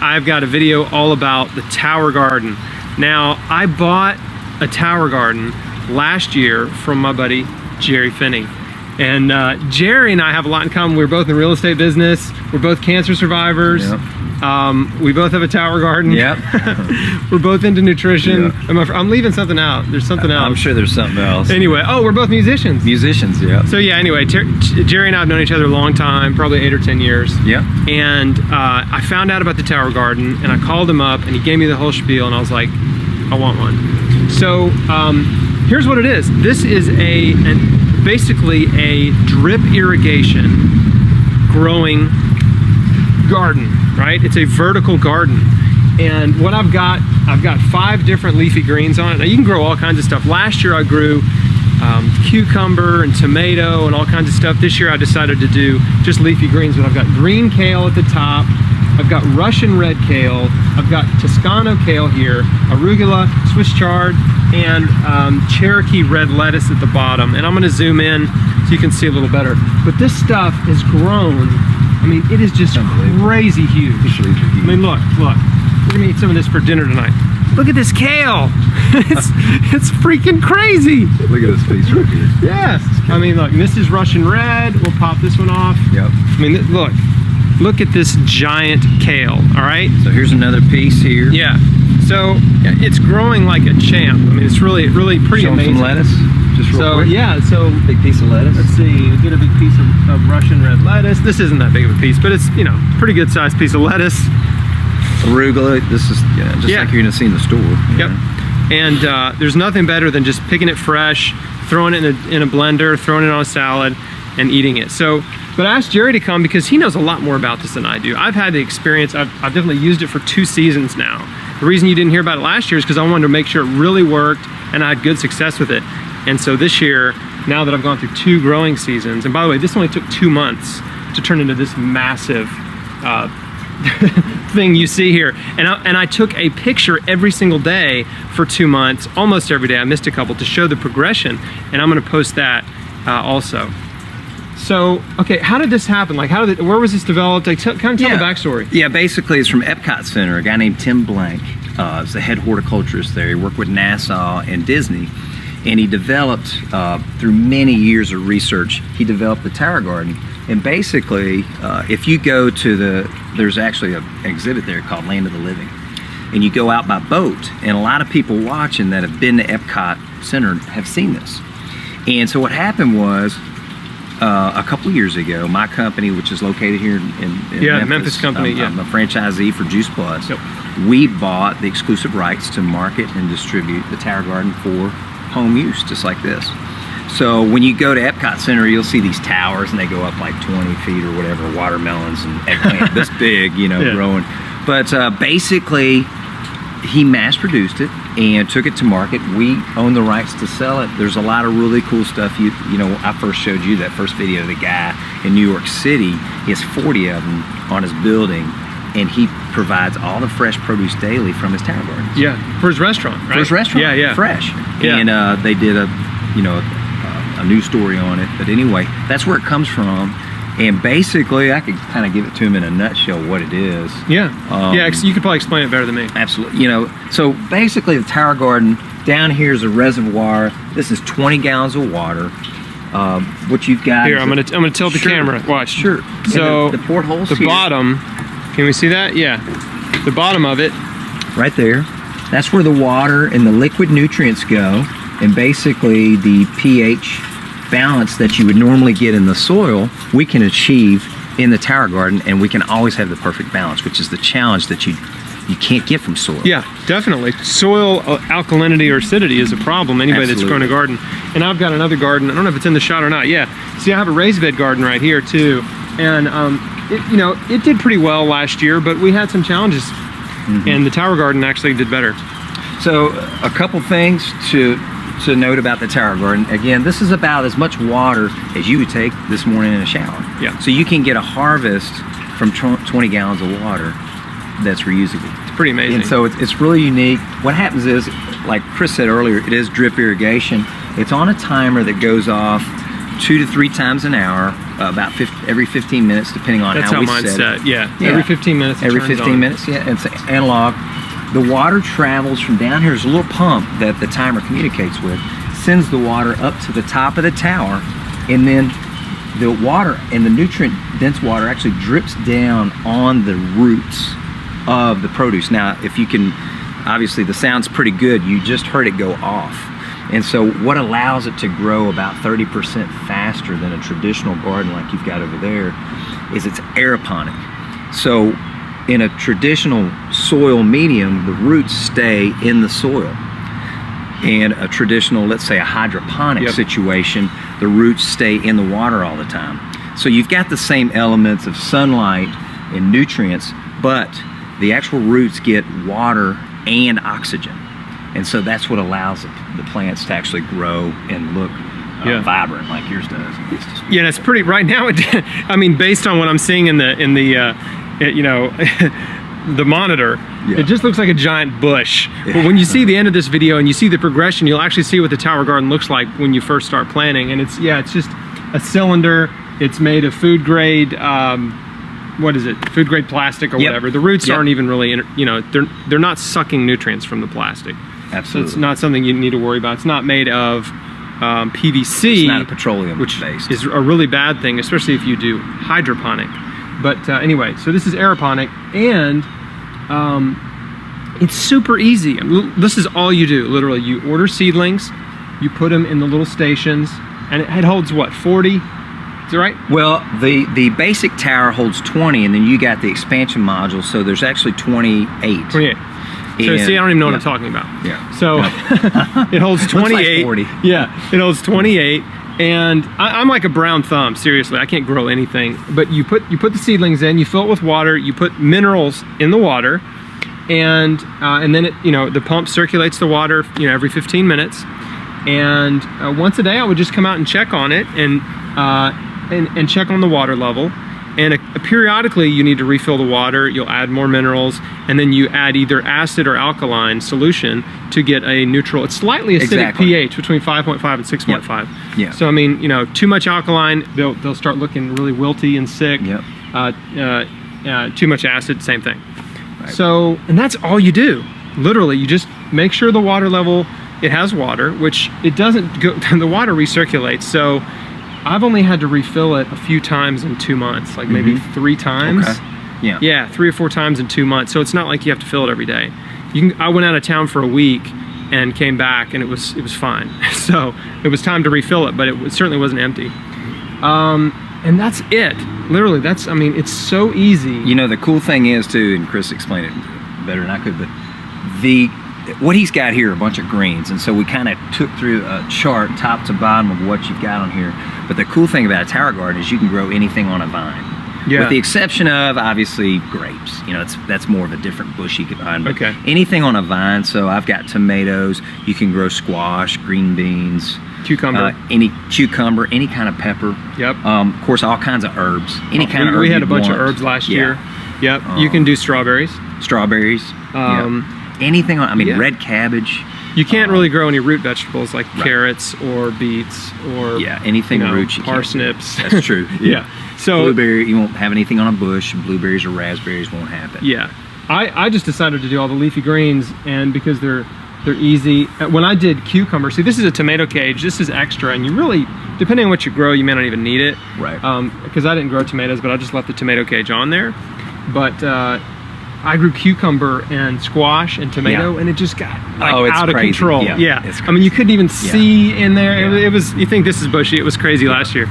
I've got a video all about the Tower Garden. Now, I bought a Tower Garden last year from my buddy, Jerry Finney. And Jerry and I have a lot in common. We're both in the real estate business. We're both cancer survivors. Yep. We both have a Tower Garden. Yep. We're both into nutrition. Yeah. I'm leaving something out. There's something else. I'm sure there's something else. Anyway, oh, we're both musicians. Musicians, yeah. So yeah, anyway, Jerry and I have known each other a long time, probably 8 or 10 years. Yeah. And I found out about the Tower Garden, and I called him up, and he gave me the whole spiel, and I was like, I want one. So here's what it is. This is basically a drip irrigation growing garden, right? It's a vertical garden. And what I've got 5 different leafy greens on it. Now you can grow all kinds of stuff. Last year I grew cucumber and tomato and all kinds of stuff. This year I decided to do just leafy greens, but I've got green kale at the top. I've got Russian red kale. I've got Toscano kale here, arugula, Swiss chard, and Cherokee red lettuce at the bottom. And I'm gonna zoom in so you can see a little better. But this stuff is grown. I mean, it is just crazy huge. I mean, look. We're gonna eat some of this for dinner tonight. Look at this kale. it's freaking crazy. Look at this piece right here. Yeah. I mean, look, this is Russian red. We'll pop this one off. Yep. I mean, look at this giant kale, all right? So here's another piece here. Yeah. So it's growing like a champ. I mean, it's really pretty amazing. Some lettuce, just real quick. Yeah, so big piece of lettuce. Let's see, we get a big piece of Russian red lettuce. This isn't that big of a piece, but it's, you know, pretty good sized piece of lettuce. Arugula, this is just like you're gonna see in the store. Yep. And there's nothing better than just picking it fresh, throwing it in a blender, throwing it on a salad, and eating it. So, but I asked Jerry to come because he knows a lot more about this than I do. I've had the experience. I've definitely used it for 2 seasons now. The reason you didn't hear about it last year is because I wanted to make sure it really worked and I had good success with it. And so this year, now that I've gone through 2 growing seasons, and by the way, this only took 2 months to turn into this massive thing you see here. And I took a picture every single day for 2 months, almost every day. I missed a couple to show the progression, and I'm gonna post that also. So, okay, how did this happen? Like, where was this developed? Like, kind of tell the backstory. Yeah, basically it's from Epcot Center. A guy named Tim Blank is the head horticulturist there. He worked with NASA and Disney, and he developed, through many years of research, he developed the Tower Garden. And basically, if you go to there's actually an exhibit there called Land of the Living, and you go out by boat, and a lot of people watching that have been to Epcot Center have seen this. And so what happened was, a couple years ago, my company, which is located here in Memphis company, I'm a franchisee for Juice Plus. Yep. We bought the exclusive rights to market and distribute the Tower Garden for home use, just like this. So when you go to Epcot Center, you'll see these towers, and they go up like 20 feet or whatever, watermelons and eggplant this big, you know, growing. But basically, he mass produced it and took it to market. We own the rights to sell it. There's a lot of really cool stuff. You know, I first showed you that first video of the guy in New York City. He has 40 of them on his building, and he provides all the fresh produce daily from his Tower Gardens. Yeah, for his restaurant, right? For his restaurant, yeah. Fresh. Yeah. And they did a news story on it. But anyway, that's where it comes from. And basically, I could kind of give it to him in a nutshell what it is. Yeah, you could probably explain it better than me. Absolutely. You know, so basically the Tower Garden, down here is a reservoir. This is 20 gallons of water. What you've got here, I'm gonna tilt the camera. Watch. Sure. So the portholes the here. bottom, can we see that? Yeah, the bottom of it. Right there. That's where the water and the liquid nutrients go. And basically the pH balance that you would normally get in the soil, we can achieve in the Tower Garden, and we can always have the perfect balance, which is the challenge that you can't get from soil. Yeah, definitely. Soil alkalinity or acidity is a problem. Anybody that's growing a garden. And I've got another garden. I don't know if it's in the shot or not. Yeah. See, I have a raised bed garden right here too, and it did pretty well last year, but we had some challenges, and the Tower Garden actually did better. So a couple things to note about the Tower Garden. Again, this is about as much water as you would take this morning in a shower. Yeah. So you can get a harvest from 20 gallons of water that's reusable. It's pretty amazing. And so it's really unique. What happens is, like Chris said earlier, it is drip irrigation. It's on a timer that goes off 2 to 3 times an hour about every 15 minutes, depending on That's how we mine's set it. set. Yeah. Every 15 minutes. Every 15 minutes, yeah. It's analog. The water travels from down here. There's a little pump that the timer communicates with, sends the water up to the top of the tower, and then the water and the nutrient-dense water actually drips down on the roots of the produce. Now, if you can, obviously the sound's pretty good. You just heard it go off. And so what allows it to grow about 30% faster than a traditional garden like you've got over there is it's aeroponic. So in a traditional soil medium, the roots stay in the soil. In a traditional, let's say a hydroponic situation, the roots stay in the water all the time. So you've got the same elements of sunlight and nutrients, but the actual roots get water and oxygen. And so that's what allows the plants to actually grow and look vibrant like yours does. Yeah, it's pretty, right now, I mean, based on what I'm seeing in the you know, the monitor, it just looks like a giant bush. But when you see the end of this video and you see the progression, you'll actually see what the tower garden looks like when you first start planting. And it's just a cylinder. It's made of food grade, what is it? Food grade plastic or whatever. The roots aren't even really, you know, they're not sucking nutrients from the plastic. Absolutely. So it's not something you need to worry about. It's not made of PVC, it's not a petroleum which based. is a really bad thing, especially if you do hydroponic. But anyway, so this is aeroponic, and it's super easy. This is all you do, literally. You order seedlings, you put them in the little stations, and it holds what, 40? Is that right? Well, the basic tower holds 20, and then you got the expansion module, so there's actually 28. 28. So see, I don't even know what I'm talking about. Yeah. So it holds 28. Looks like 40. Yeah, it holds 28. And I'm like a brown thumb, seriously. I can't grow anything. But you put the seedlings in, you fill it with water, you put minerals in the water, and then it, you know, the pump circulates the water, you know, every 15 minutes. And once a day, I would just come out and check on it and check on the water level. And periodically, you need to refill the water. You'll add more minerals, and then you add either acid or alkaline solution to get a neutral. It's slightly acidic pH between 5.5 and 6.5. Yeah. So I mean, you know, too much alkaline, they'll start looking really wilty and sick. Too much acid, same thing. Right. So, and that's all you do. Literally, you just make sure the water level, it has water, which it doesn't go. The water recirculates. So I've only had to refill it a few times in 2 months, like maybe 3 times. Okay. Yeah. Yeah, 3 or 4 times in 2 months. So it's not like you have to fill it every day. I went out of town for a week and came back, and it was fine. So it was time to refill it, but it certainly wasn't empty. And that's it. Literally, I mean, it's so easy. You know, the cool thing is too, and Chris explained it better than I could, but what he's got here are a bunch of greens, and so we kind of took through a chart top to bottom of what you've got on here. But the cool thing about a tower garden is you can grow anything on a vine. With the exception of, obviously, grapes. You know, that's more of a different bushy vine. But anything on a vine, so I've got tomatoes, you can grow squash, green beans, cucumber, any kind of pepper. Yep. Of course, all kinds of herbs. Any kind of herb. We had a bunch of herbs last year. Yep. You can do strawberries. Strawberries. Anything on, I mean, red cabbage. You can't really grow any root vegetables like carrots or beets or anything roots. you parsnips. That's true. So blueberry, you won't have anything on a bush. Blueberries or raspberries won't happen. Yeah, I just decided to do all the leafy greens, and because they're easy. When I did cucumber, see, this is a tomato cage. This is extra, and you really, depending on what you grow, you may not even need it. Right. Because I didn't grow tomatoes, but I just left the tomato cage on there. But I grew cucumber and squash and tomato, and it just got out of control. Yeah. I mean, you couldn't even see in there. It was. You think this is bushy? It was crazy last year.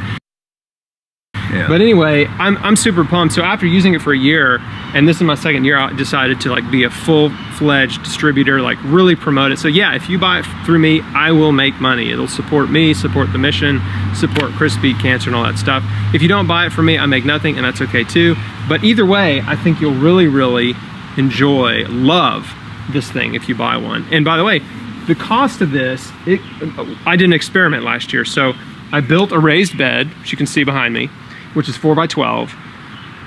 Yeah. But anyway, I'm super pumped. So after using it for a year, and this is my second year, I decided to like be a full-fledged distributor, like really promote it. So yeah, if you buy it through me, I will make money. It'll support me, support the mission, support Chris Beat Cancer and all that stuff. If you don't buy it from me, I make nothing, and that's okay too. But either way, I think you'll really, really love this thing if you buy one. And by the way, the cost of this, I did an experiment last year. So I built a raised bed, which you can see behind me, which is 4 by 12,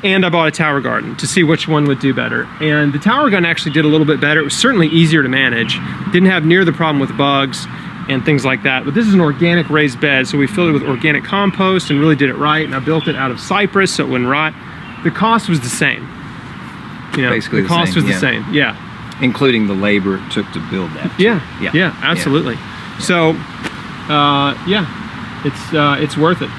and I bought a tower garden to see which one would do better. And the tower garden actually did a little bit better. It was certainly easier to manage. Didn't have near the problem with bugs. and things like that. But this is an organic raised bed, so we filled it with organic compost and really did it right. And I built it out of cypress so it wouldn't rot. The cost was the same. You know, Basically the cost was the same. Yeah. Including the labor it took to build that. Yeah. Yeah. Absolutely. Yeah. So, yeah, it's worth it.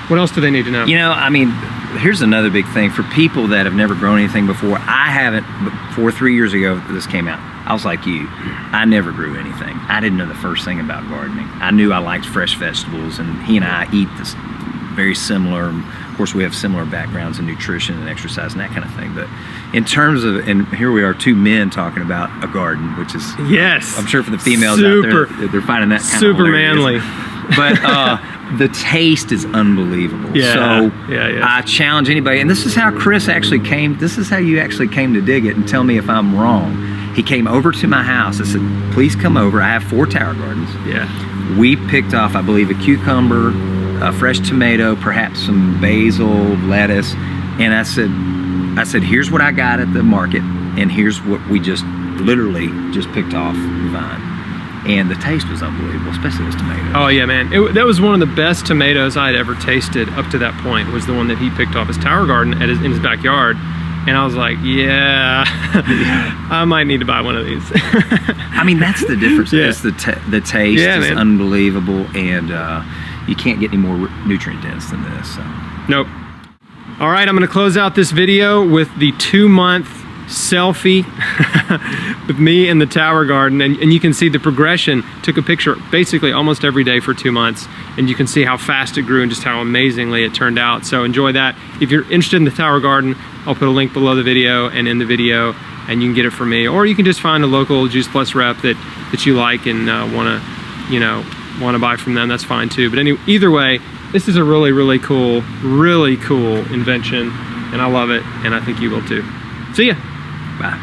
What else do they need to know? You know, I mean, here's another big thing for people that have never grown anything before. I haven't. Before 3 years ago, this came out. I was like you. I never grew anything. I didn't know the first thing about gardening. I knew I liked fresh vegetables, and he and I eat this very similar. Of course, we have similar backgrounds in nutrition and exercise and that kind of thing. But in terms of, and here we are, two men talking about a garden, which is, yes, I'm sure for the females out there, they're finding that kind super of hilarious. manly. But the taste is unbelievable. Yeah, so yeah. I challenge anybody, and this is how Chris actually came. This is how you actually came to dig it, and tell me if I'm wrong. He came over to my house. I said, please come over. I have 4 tower gardens. Yeah. We picked off, I believe, a cucumber, a fresh tomato, perhaps some basil, lettuce. And I said, here's what I got at the market, and here's what we just literally just picked off the vine. And the taste was unbelievable, especially those tomatoes. Oh yeah, man. That was one of the best tomatoes I'd ever tasted up to that point, was the one that he picked off his tower garden in his backyard. And I was like, yeah, I might need to buy one of these. I mean, that's the difference. Yeah. It's the taste is unbelievable, and you can't get any more nutrient dense than this. So. Nope. All right, I'm gonna close out this video with the 2-month selfie with me in the tower garden, and you can see the progression. Took a picture basically almost every day for 2 months, and you can see how fast it grew and just how amazingly it turned out. So enjoy that. If you're interested in the tower garden, I'll put a link below the video and in the video, and you can get it from me, or you can just find a local Juice Plus rep that you like and want to buy from them. That's fine too. But either way, this is a really cool invention, and I love it, and I think you will too. See ya. Bye.